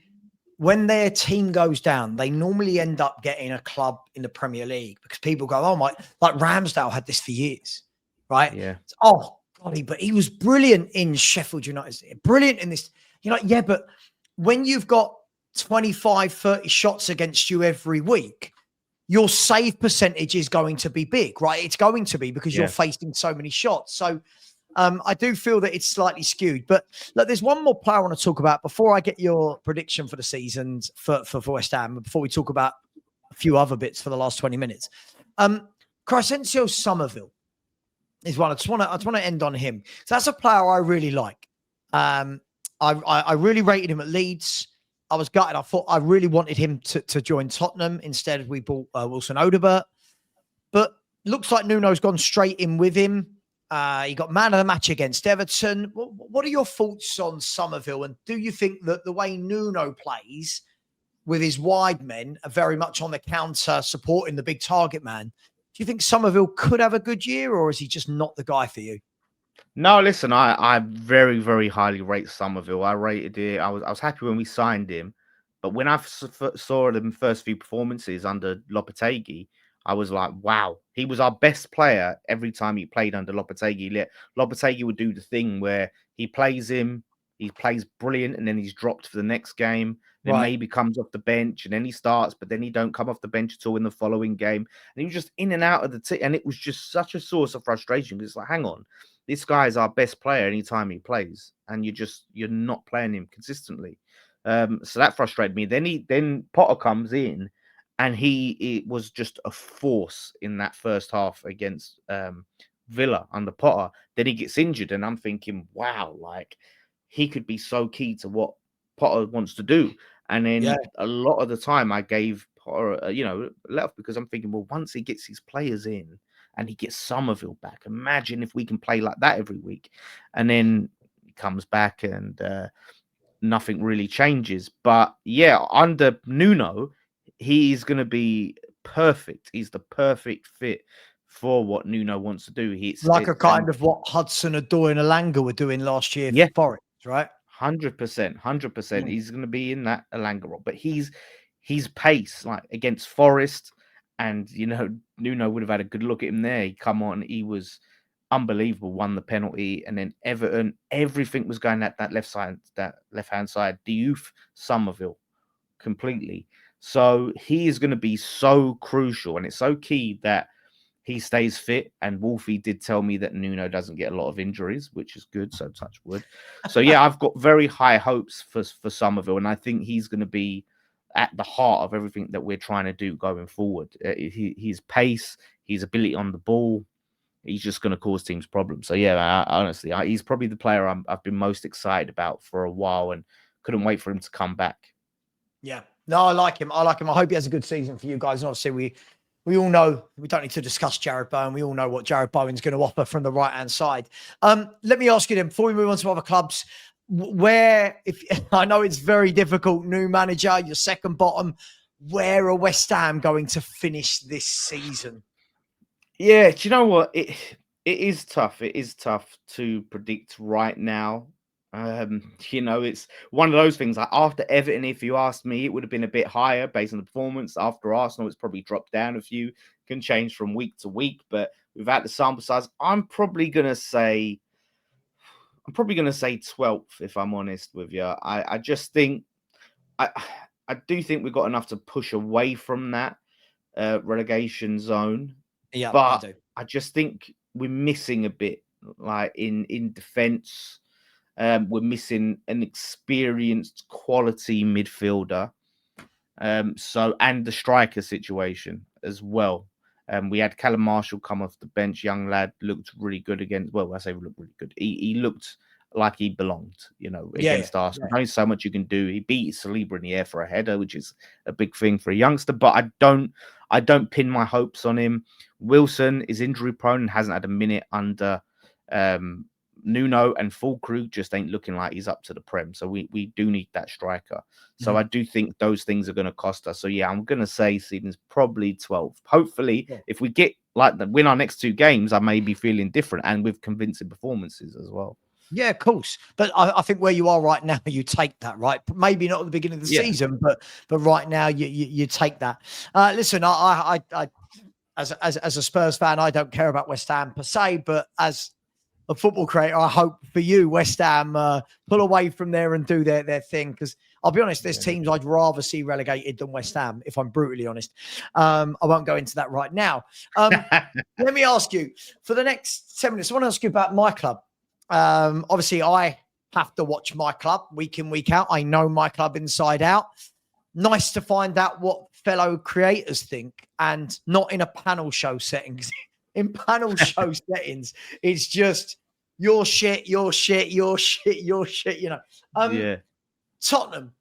when their team goes down, they normally end up getting a club in the Premier League because people go, oh my, like Ramsdale had this for years, right? Yeah. Oh God, but he was brilliant in Sheffield United, brilliant in this. You're like, yeah, but when you've got 25, 30 shots against you every week, your save percentage is going to be big, right? It's going to be because you're facing so many shots. So I do feel that it's slightly skewed. But look, there's one more player I want to talk about before I get your prediction for the seasons for West Ham, before we talk about a few other bits for the last 20 minutes. Crescencio Somerville is one. I just want to end on him. So that's a player I really like. I really rated him at Leeds. I was gutted. I thought I really wanted him to join Tottenham. Instead, we bought Wilson Odobert. But looks like Nuno's gone straight in with him. He got man of the match against Everton. What are your thoughts on Somerville? And do you think that the way Nuno plays with his wide men are very much on the counter, supporting the big target man? Do you think Somerville could have a good year, or is he just not the guy for you? No, listen, I very, very highly rate Somerville. I rated it. I was happy when we signed him, but when I saw the first few performances under Lopetegui, I was like, wow, he was our best player every time he played under Lopetegui. Lopetegui would do the thing where he plays brilliant, and then he's dropped for the next game. Then maybe comes off the bench, and then he starts, but then he don't come off the bench at all in the following game. And he was just in and out of the team, and it was just such a source of frustration because it's like, hang on. This guy is our best player anytime he plays, and you're not playing him consistently. So that frustrated me. Then Potter comes in, and it was just a force in that first half against Villa under Potter. Then he gets injured, and I'm thinking, wow, like he could be so key to what Potter wants to do. And then a lot of the time, I gave Potter, let off because I'm thinking, well, once he gets his players in, and he gets Somerville back. Imagine if we can play like that every week. And then he comes back and nothing really changes. But yeah, under Nuno, he's going to be perfect. He's the perfect fit for what Nuno wants to do. He's like a kind of what Hudson-Odoi and Elanga were doing last year for Forest, right? 100%. He's going to be in that Elanga role. But his pace, like against Forest, and Nuno would have had a good look at him there. He come on, he was unbelievable. Won the penalty, and then Everton, everything was going at that left hand side. Diouf, Somerville, completely. So he is going to be so crucial, and it's so key that he stays fit. And Wolfie did tell me that Nuno doesn't get a lot of injuries, which is good. So touch wood. So yeah, I've got very high hopes for Somerville, and I think he's going to be at the heart of everything that we're trying to do going forward. His pace, his ability on the ball, he's just going to cause teams problems. So yeah, honestly, he's probably the player I've been most excited about for a while, and couldn't wait for him to come back. Yeah, no, I like him. I hope he has a good season for you guys. And obviously, we all know we don't need to discuss Jared Bowen. We all know what Jared Bowen's going to offer from the right hand side. Let me ask you then, before we move on to other clubs, where, if I know it's very difficult, new manager, your second bottom, where are West Ham going to finish this season? Yeah, do you know what? It is tough. It is tough to predict right now. It's one of those things. Like after Everton, if you asked me, it would have been a bit higher based on the performance. After Arsenal, it's probably dropped down a few. Can change from week to week, but without the sample size, I'm probably gonna say 12th, if I'm honest with you. I just think I do think we've got enough to push away from that. relegation zone. Yeah, I But do. I just think we're missing a bit, like in defence. We're missing an experienced quality midfielder. And the striker situation as well. We had Callum Marshall come off the bench. Young lad looked really good against. Well, I say looked really good. He looked like he belonged, against Arsenal. Only so much you can do. He beat Saliba in the air for a header, which is a big thing for a youngster. But I don't pin my hopes on him. Wilson is injury prone and hasn't had a minute under Nuno, and full crew just ain't looking like he's up to the prem. So we do need that striker. So I do think those things are going to cost us. So yeah, I'm going to say season's probably 12. Hopefully, if we get win our next 2 games, I may be feeling different and with convincing performances as well. Yeah, of course. But I think where you are right now, you take that, right? Maybe not at the beginning of the season, but right now you take that. Listen, I as a Spurs fan, I don't care about West Ham per se, but as a football creator, I hope for you, West Ham pull away from there and do their thing. Because I'll be honest, there's teams I'd rather see relegated than West Ham, if I'm brutally honest. I won't go into that right now. Let me ask you, for the next 7 minutes, I want to ask you about my club. Obviously, I have to watch my club week in, week out. I know my club inside out. Nice to find out what fellow creators think, and not in a panel show settings. In panel show settings, it's just your shit, your shit, your shit, your shit, Tottenham,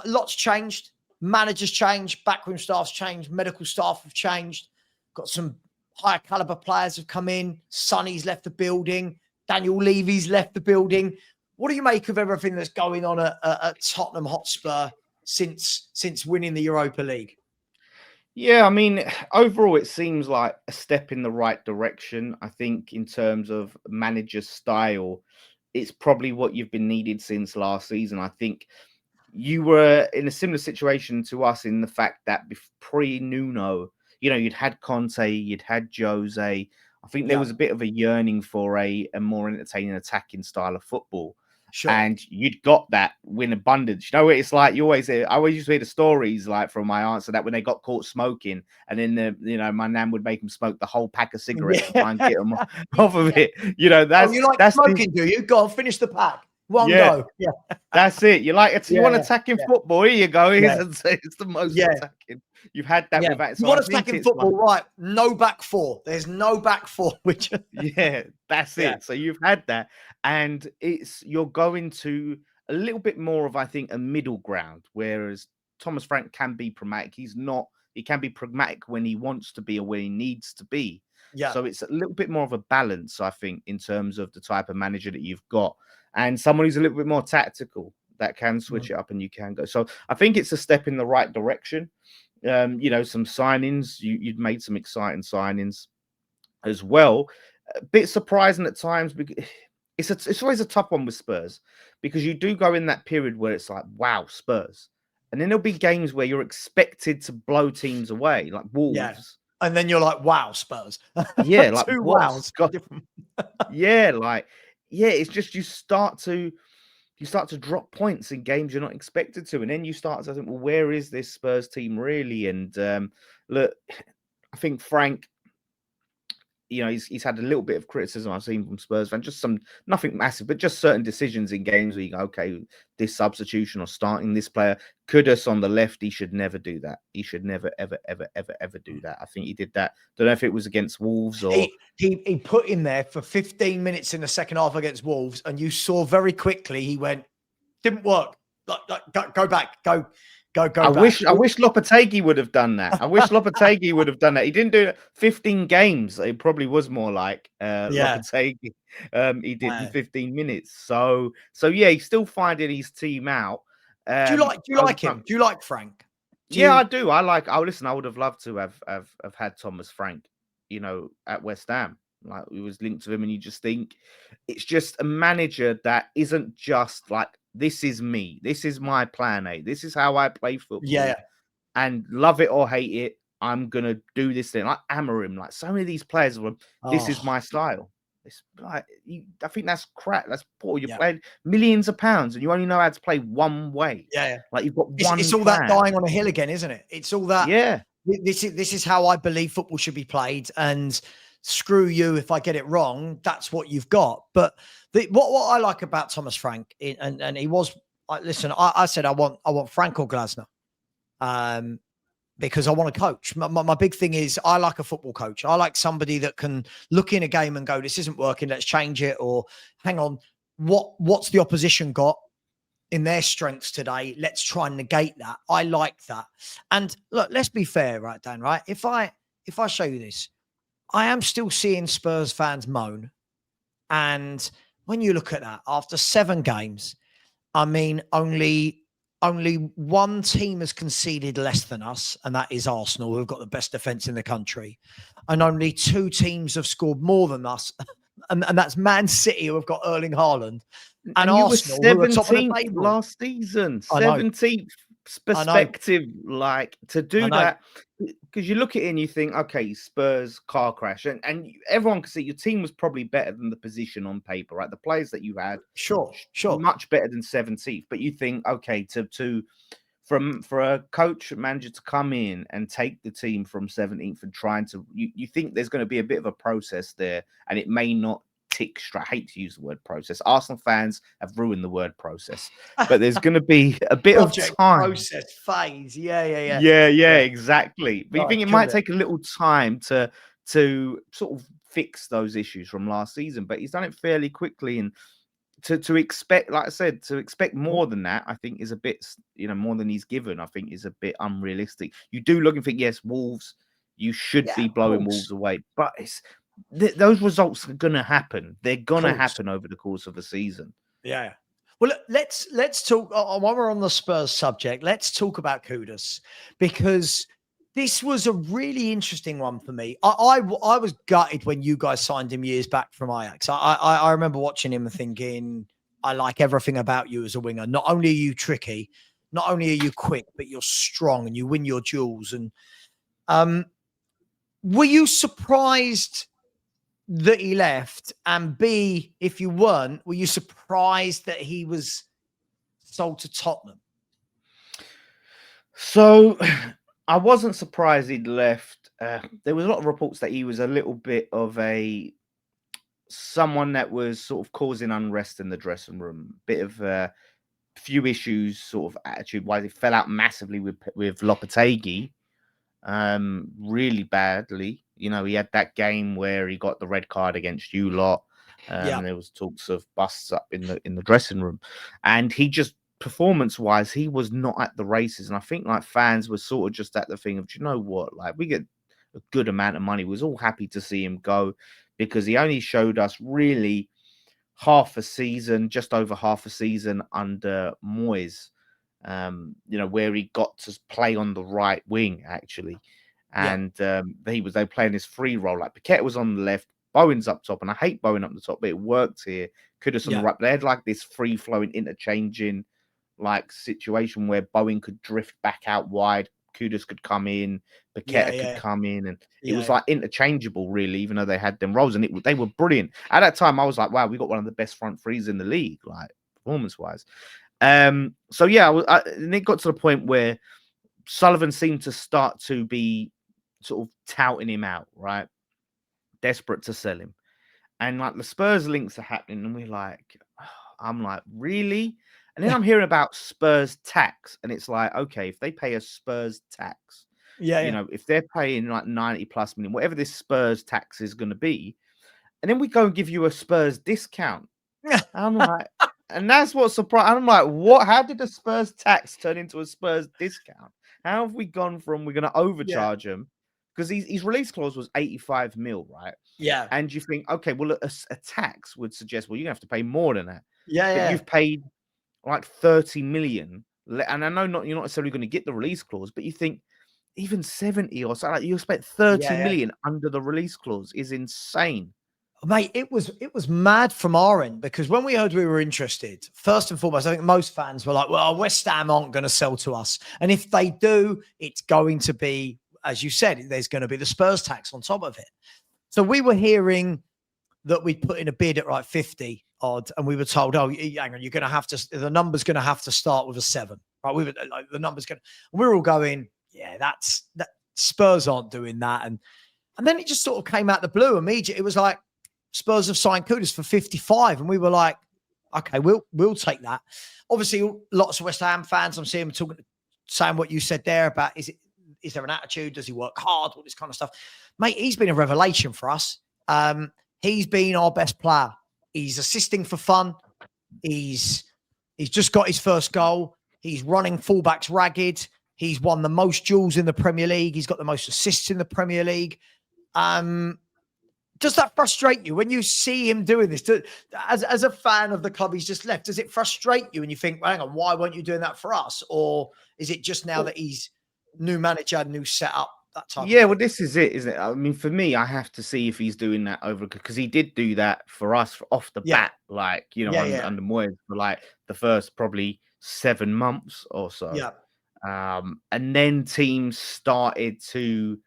lots changed. Managers changed, backroom staff's changed, medical staff have changed. Got some higher caliber players have come in. Sonny's left the building. Daniel Levy's left the building. What do you make of everything that's going on at Tottenham Hotspur since winning the Europa League? Yeah, I mean, overall, it seems like a step in the right direction. I think in terms of manager style, it's probably what you've been needed since last season. I think you were in a similar situation to us in the fact that pre-Nuno, you'd had Conte, you'd had Jose. I think there was a bit of a yearning for a more entertaining attacking style of football. Sure. And you'd got that in abundance. It's like I always used to hear the stories like from my aunts that when they got caught smoking, and then my nan would make them smoke the whole pack of cigarettes to try and get them off of it. You like smoking, do you? Go on, finish the pack. One go. Yeah. That's it. You want attacking football? Here you go. It's the most attacking. You've had that with that. So you want attacking football, right? No back four. There's no back four. That's it. So you've had that, and you're going to a little bit more of, I think, a middle ground. Whereas Thomas Frank can be pragmatic. He can be pragmatic when he wants to be or when he needs to be. Yeah. So it's a little bit more of a balance, I think, in terms of the type of manager that you've got, and someone who's a little bit more tactical that can switch it up and you can go. So I think it's a step in the right direction. Some signings, you'd made some exciting signings as well. A bit surprising at times, because it's always a tough one with Spurs, because you do go in that period where it's like, wow, Spurs. And then there'll be games where you're expected to blow teams away, like Wolves. Yeah. And then you're like, wow, Spurs. Yeah, like 2 wows. It's just you start to drop points in games you're not expected to, and then you start to think, well, where is this Spurs team really? And look, I think Frank, he's had a little bit of criticism I've seen from Spurs fans, just nothing massive, but just certain decisions in games where you go, okay, this substitution or starting this player, Kudus on the left, he should never do that. He should never, ever, ever, ever, ever do that. I think he did that. Don't know if it was against Wolves or he put in there for 15 minutes in the second half against Wolves, and you saw very quickly he went, didn't work. Go back. Go back. I wish Lopetegui would have done that. He didn't do it 15 games. It probably was more like Lopetegui. He did in 15 minutes. So yeah, he's still finding his team out. Do you like him? Do you like Frank? I do. I would have loved to have had Thomas Frank, at West Ham. Like, we was linked to him, and you just think it's just a manager that isn't just like, this is me. This is my plan A. This is how I play football. Yeah. And love it or hate it, I'm going to do this thing. Like Amorim, like so many of these players were, this is my style. It's like, I think that's crap. That's poor. You're playing millions of pounds and you only know how to play one way. Yeah. Like, you've got one It's all that dying on a hill again, isn't it? It's all that. Yeah. this is how I believe football should be played, and screw you if I get it wrong. That's what you've got. But what I like about Thomas Frank, and he was, listen, I said I want Frank or Glasner, because I want a coach. My big thing is I like a football coach. I like somebody that can look in a game and go, this isn't working, let's change it, or hang on, what's the opposition got in their strengths today? Let's try and negate that. I like that. And look, let's be fair, right, Dan, right? If I show you this, I am still seeing Spurs fans moan. And when you look at that, after 7 games, I mean, only one team has conceded less than us, and that is Arsenal, who've got the best defence in the country. And only 2 teams have scored more than us, and that's Man City, who have got Erling Haaland, and Arsenal, who are top of the table last season. 17th perspective, like, to do that, because you look at it and you think, okay, Spurs car crash, and everyone can see your team was probably better than the position on paper, right? The players that you had, sure, much better than 17th. But you think, okay, for a coach manager to come in and take the team from 17th and trying to, you think there's going to be a bit of a process there, and it may not tick straight. I hate to use the word process. Arsenal fans have ruined the word process, but there's going to be a bit of time. Process, phase. Yeah, Exactly. But you think it might take a little time to sort of fix those issues from last season, but he's done it fairly quickly. And to expect, like I said, to expect more than that, I think is a bit, more than he's given, I think is a bit unrealistic. You do look and think, yes, Wolves, you should be blowing Wolves away, but those results are going to happen. They're going to happen over the course of a season. Yeah. Well, let's talk, while we're on the Spurs subject, let's talk about Kudus, because this was a really interesting one for me. I was gutted when you guys signed him years back from Ajax. I remember watching him and thinking, I like everything about you as a winger. Not only are you tricky, not only are you quick, but you're strong and you win your duels. And were you surprised that he left? And B, if you weren't, were you surprised that he was sold to Tottenham? So I wasn't surprised he'd left. There was a lot of reports that he was a little bit of someone that was sort of causing unrest in the dressing room, bit of a few issues, sort of attitude-wise. He fell out massively with Lopetegui, really badly. He had that game where he got the red card against you lot. There was talks of busts up in the dressing room, and he just, performance-wise, he was not at the races. And I think like fans were sort of just at the thing of, do you know what? Like, we get a good amount of money. We was all happy to see him go, because he only showed us really half a season, just over half a season under Moyes. Where he got to play on the right wing, actually. And they were playing this free role. Like, Paqueta was on the left, Bowen's up top, and I hate Bowen up the top, but it worked here. Kudus on the right. They had like this free-flowing, interchanging like situation where Bowen could drift back out wide, Kudus could come in, Paqueta could come in, and it was like interchangeable, really, even though they had them roles, and they were brilliant. At that time, I was like, wow, we got one of the best front threes in the league, like, performance-wise. And it got to the point where Sullivan seemed to start to be sort of touting him out, right? Desperate to sell him. And like the Spurs links are happening, and we're like, I'm like, really? And then I'm hearing about Spurs tax, and it's like, okay, if they pay a Spurs tax, if they're paying like 90+ million, whatever this Spurs tax is going to be, and then we go and give you a Spurs discount. I'm like, and that's what surprised. I'm like, what? How did the Spurs tax turn into a Spurs discount? How have we gone from we're going to overcharge him? Because his release clause was 85 mil, right? Yeah. And you think, okay, well, a tax would suggest, well, you're going to have to pay more than that. But you've paid like 30 million. And I know you're not necessarily going to get the release clause, but you think even 70 or something, like you expect 30 million under the release clause is insane. Mate, it was mad from our end, because when we heard we were interested, first and foremost, I think most fans were like, well, West Ham aren't going to sell to us. And if they do, it's going to be, as you said, there's going to be the Spurs tax on top of it. So we were hearing that we'd put in a bid at like 50 odd, and we were told, oh, hang on, you're going to have to, the number's going to have to start with a 7. Right? We were like, the number's going to, we were all going, yeah, that's Spurs aren't doing that. And then it just sort of came out the blue immediately. It was like, Spurs have signed Kudus for 55. And we were like, okay, we'll take that. Obviously, lots of West Ham fans, I'm seeing them saying what you said there about, is there an attitude? Does he work hard? All this kind of stuff. Mate, he's been a revelation for us. He's been our best player. He's assisting for fun. He's just got his first goal. He's running fullbacks ragged. He's won the most duels in the Premier League. He's got the most assists in the Premier League. Does that frustrate you when you see him doing this? As a fan of the club he's just left, does it frustrate you and you think, well, hang on, why weren't you doing that for us? Or is it just now that he's new manager, new setup, that type of thing? Well, this is it, isn't it? I mean, for me, I have to see if he's doing that over, because he did do that for us off the bat, like, you know, under Moyes for like the first probably 7 months or so. Yeah. And then teams started to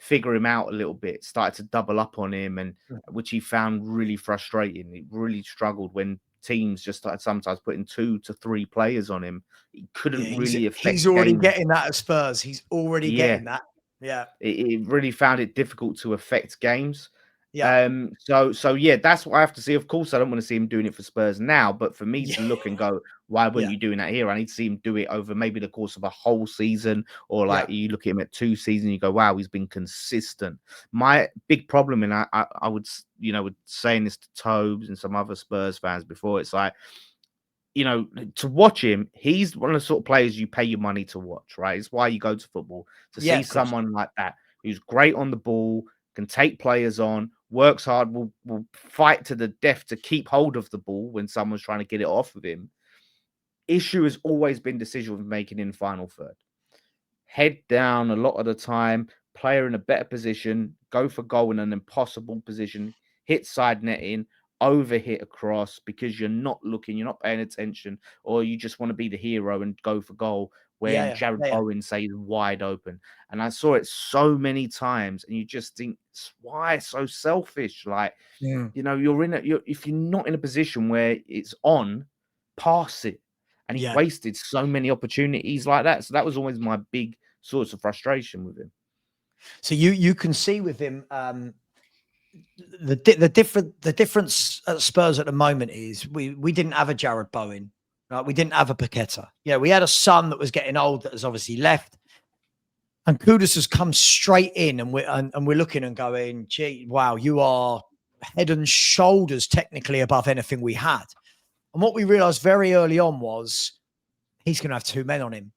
figure him out a little bit, started to double up on him, and which he found really frustrating. He really struggled when teams just started sometimes putting 2 to 3 players on him. He couldn't really affect. He's already getting that at Spurs. He's already getting that. Yeah. It really found it difficult to affect games. Yeah. So yeah, that's what I have to see. Of course, I don't want to see him doing it for Spurs now, but for me to look and go, why weren't you doing that here? I need to see him do it over maybe the course of a whole season, or like you look at him at 2 seasons, you go, wow, he's been consistent. My big problem, and I would, you know, saying this to Tobes and some other Spurs fans before, it's like, you know, to watch him, he's one of the sort of players you pay your money to watch, right? It's why you go to football, to see someone like that who's great on the ball, can take players on, works hard, will fight to the death to keep hold of the ball when someone's trying to get it off of him. Issue has always been decision making in final third. Head down a lot of the time, player in a better position, go for goal in an impossible position, hit side netting, over hit across because you're not looking, you're not paying attention, or you just want to be the hero and go for goal when Jared Bowen says wide open. And I saw it so many times, and you just think, why so selfish? Like, you know, if you're not in a position where it's on, pass it. And he wasted so many opportunities like that. So that was always my big source of frustration with him. So you can see with him, the difference at Spurs at the moment is we didn't have a Jared Bowen, right? We didn't have a Paqueta. Yeah, we had a son that was getting old that has obviously left, and Kudus has come straight in, and we're looking and going, gee, wow, you are head and shoulders technically above anything we had. And what we realized very early on was he's going to have 2 men on him,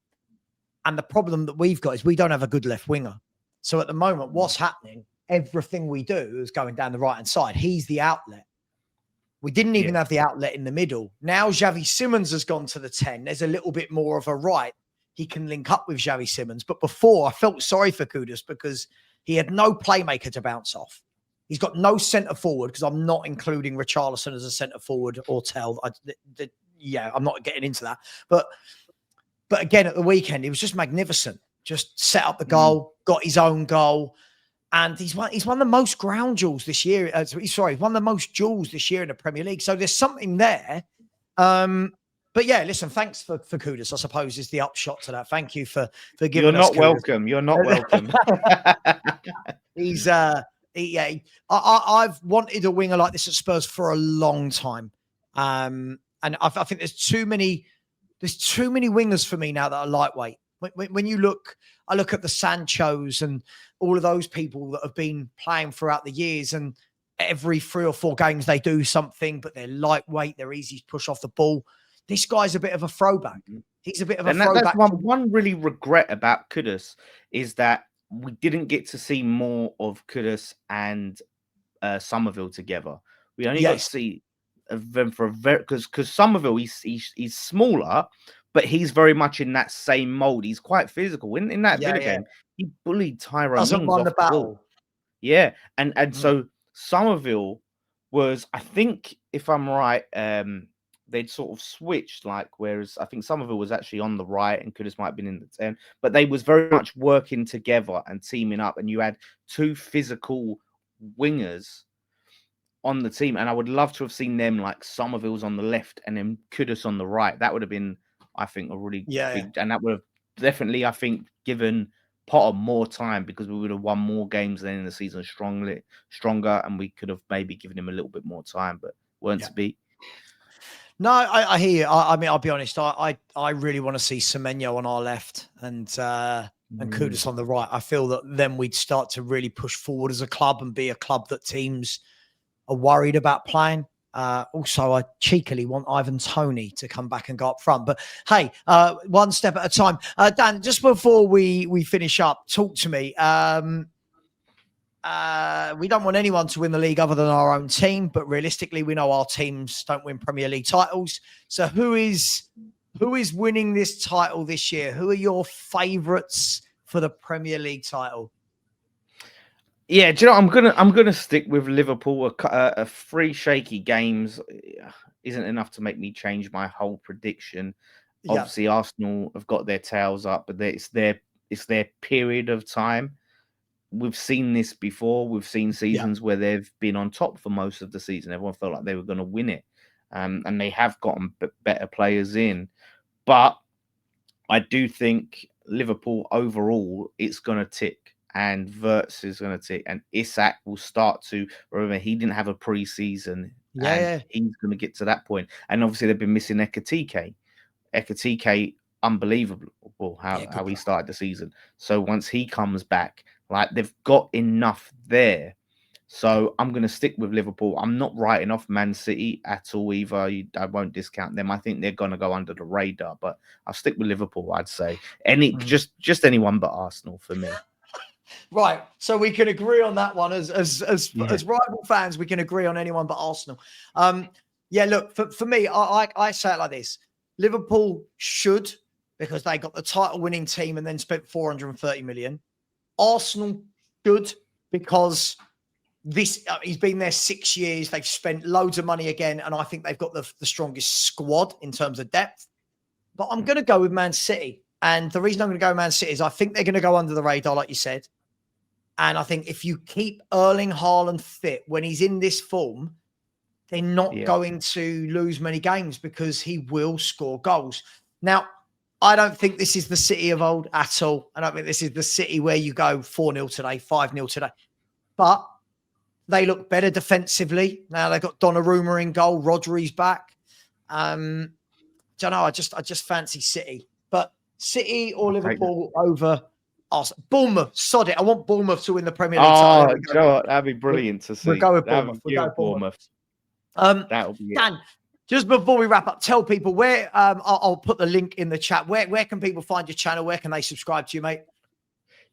and the problem that we've got is we don't have a good left winger. So at the moment, what's happening? Everything we do is going down the right-hand side. He's the outlet. We didn't even have the outlet in the middle. Now Xavi Simons has gone to the 10. There's a little bit more of a right. He can link up with Xavi Simons. But before, I felt sorry for Kudus because he had no playmaker to bounce off. He's got no centre forward, because I'm not including Richarlison as a centre forward or Tell. I'm not getting into that. But again, at the weekend, he was just magnificent. Just set up the goal, got his own goal. And he's won the most ground duels this year. He's won the most duels this year in the Premier League. So there's something there. But yeah, listen, thanks for Kudus, I suppose, is the upshot to that. Thank you for giving You're us not welcome. You're not welcome. He's I've wanted a winger like this at Spurs for a long time. And I think there's too many wingers for me now that are lightweight. When you look, I look at the Sanchos and all of those people that have been playing throughout the years, and every 3 or 4 games they do something, but they're lightweight, they're easy to push off the ball. This guy's a bit of a throwback. He's a bit of a throwback. That's one really regret about Kudus is that we didn't get to see more of Kudus and Somerville together. We only got to see them for a very, because Somerville he's smaller, but he's very much in that same mold. He's quite physical. In that Villa game, he bullied Tyrone Mings off the battle. Yeah, and so Somerville was, I think, if I'm right, they'd sort of switched, like, whereas I think Somerville was actually on the right and Kudus might have been in the 10, but they was very much working together and teaming up, and you had 2 physical wingers on the team, and I would love to have seen them, like Somerville's on the left and then Kudus on the right. That would have been, I think, a really big, and that would have definitely, I think, given Potter more time because we would have won more games than in the season stronger, and we could have maybe given him a little bit more time, but weren't to be. No, I hear you. I mean, I'll be honest. I really want to see Semenyo on our left and Kudus on the right. I feel that then we'd start to really push forward as a club and be a club that teams are worried about playing. Also, I cheekily want Ivan Toney to come back and go up front. But hey, one step at a time. Dan, just before we finish up, talk to me. We don't want anyone to win the league other than our own team, but realistically, we know our teams don't win Premier League titles. So who is winning this title this year? Who are your favourites for the Premier League title? Yeah, do you know, I'm gonna stick with Liverpool. A 3 shaky games isn't enough to make me change my whole prediction. Obviously, Arsenal have got their tails up, but it's their period of time. We've seen this before. We've seen seasons where they've been on top for most of the season. Everyone felt like they were going to win it, and they have gotten better players in. But I do think Liverpool overall, it's going to tick, and Wirtz is going to tick, and Isak will start to. Remember, he didn't have a pre-season, and he's going to get to that point. And obviously, they've been missing Ekitike. Ekitike, unbelievable how he started the season. So once he comes back, like, they've got enough there. So I'm going to stick with Liverpool. I'm not writing off Man City at all either. I won't discount them. I think they're going to go under the radar, but I'll stick with Liverpool, I'd say. Just anyone but Arsenal for me. Right. So we can agree on that one. As rival fans, we can agree on anyone but Arsenal. Look, for me, I say it like this. Liverpool should, because they got the title-winning team and then spent 430 million. Arsenal should, because he's been there 6 years. They've spent loads of money again, and I think they've got the strongest squad in terms of depth. But I'm going to go with Man City. And the reason I'm going to go Man City is I think they're going to go under the radar, like you said. And I think if you keep Erling Haaland fit when he's in this form, they're not going to lose many games because he will score goals. Now, I don't think this is the City of old at all. I don't think this is the City where you go 4-0 today, 5-0 today. But they look better defensively. Now they've got Donnarumma in goal. Rodri's back. Don't know. I just fancy City. But City or Liverpool over Arsenal. Bournemouth. Sod it. I want Bournemouth to win the Premier League title. Joe, that'd be brilliant to see. We'll go with Bournemouth. That'll be Dan, just before we wrap up, tell people where, I'll put the link in the chat. Where can people find your channel? Where can they subscribe to you, mate?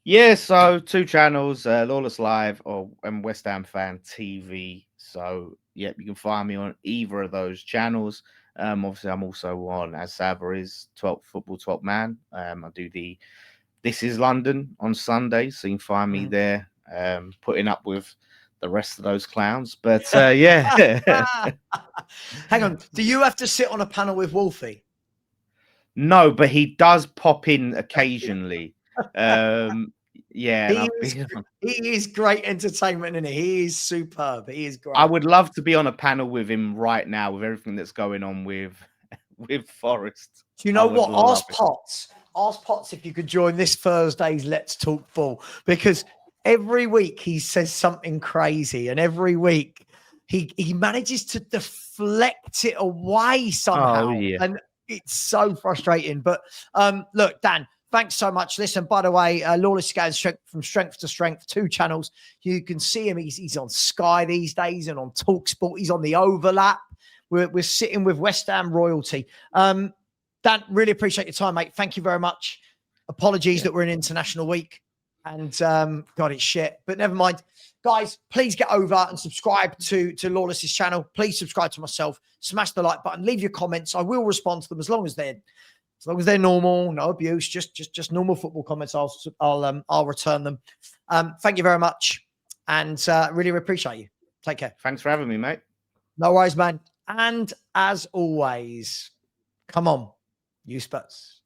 Yeah, so 2 channels, Lawless Live and West Ham Fan TV. So, you can find me on either of those channels. Obviously, I'm also on, as Savva is, 12 Football 12 Man. I do the This Is London on Sundays, so you can find me there, putting up with the rest of those clowns. But, yeah. Hang on. Do you have to sit on a panel with Wolfie? No, but he does pop in occasionally. He is great entertainment, isn't he? He is superb. He is great. I would love to be on a panel with him right now with everything that's going on with Forest. Do you know what? Ask Potts if you could join this Thursday's Let's Talk Ball, because every week he says something crazy, and every week he manages to deflect it away somehow. And it's so frustrating. But look, Dan, thanks so much. Listen, by the way, Lawless goes from strength to strength, 2 channels. You can see him. He's on Sky these days and on TalkSport. He's on the Overlap. We're sitting with West Ham royalty. Dan, really appreciate your time, mate. Thank you very much. Apologies that we're in International Week. And God, it's shit. But never mind. Guys, please get over and subscribe to Lawless's channel. Please subscribe to myself. Smash the like button. Leave your comments. I will respond to them as long as they're normal, no abuse, just normal football comments. I'll return them. Thank you very much, and really appreciate you. Take care. Thanks for having me, mate. No worries, man. And as always, come on, you Spurs.